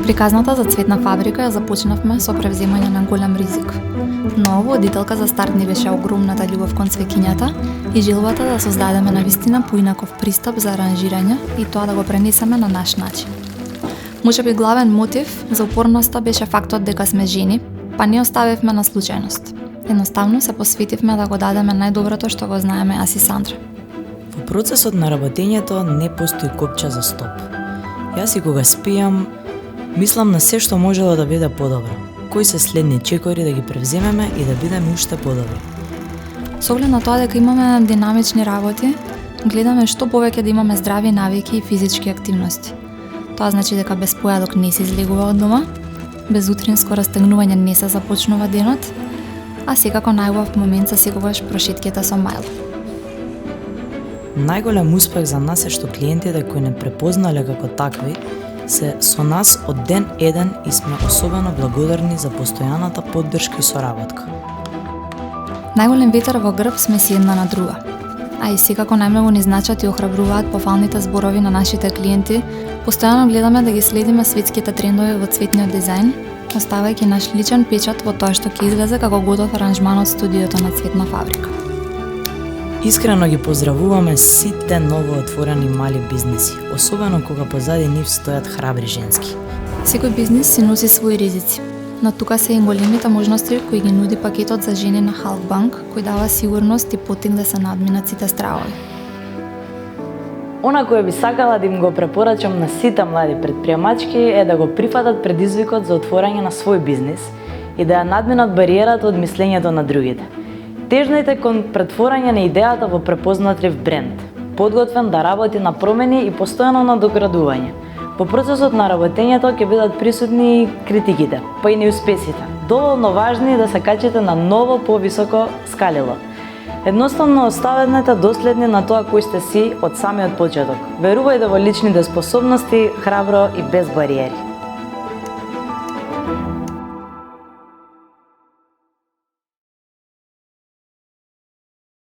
Приказната за цветна фабрика ја започнавме со превземање на голем ризик. Но водителка за старт ни беше огромната љубов кон цвеќињата и желбата да создадеме навистина поинаков пристап за аранжирање и тоа да го пренесеме на наш начин. Можеби главен мотив за упорноста беше фактот дека сме жени, па не оставивме на случајност. Едноставно се посветивме да го дадеме најдоброто што го знаеме јас и Сандра. Во процесот на работењето не постои копча за стоп. Јас и кога спијам, мислам на се што можело да биде подобро. Кои се следни чекори да ги превземеме и да бидеме уште подобри. Со оглед на тоа дека имаме динамични работи, гледаме што повеќе да имаме здрави навики и физички активности. Тоа значи дека без појадок не се излегува од дома, без утринско растегнување не се започнува денот, а секако најубав момент се секогаш прошетките со мајл. Најголем успех за нас е што клиентите кои не препознале како такви се со нас од ден еден и сме особено благодарни за постојаната поддршка и соработка. Најголем ветер во грб сме си една на друга, а и секако најмногу ни значат и охрабруваат пофалните зборови на нашите клиенти. Постојано гледаме да ги следиме светските трендови во цветниот дизајн, оставајќи наш личен печат во тоа што ќе излезе како готов аранжман од студиото на Цветна фабрика. Искрено ги поздравуваме сите новоотворени мали бизниси, особено кога позади нив стојат храбри женски. Секој бизнис си носи своји ризици, но тука се и големите можности кои ги нуди пакетот за жени на Halkbank, кој дава сигурност и потик да се надминат сите стравови. Она кое би сакала да им го препорачам на сите млади предприемачки е да го прифатат предизвикот за отворање на свој бизнис и да ја надминат бариерата од мислењето на другите. Тежнајте кон претворање на идејата во препознатлив бренд, подготвен да работи на промени и постојано на доградување. Во процесот на работењето ќе бидат присутни критиките, па и неуспесите, доволно важни да се качите на ново повисоко скалило. Едноставно оставете доследни на тоа кој сте си од самиот почеток. Верувајте во личните способности, храбро и без бариери.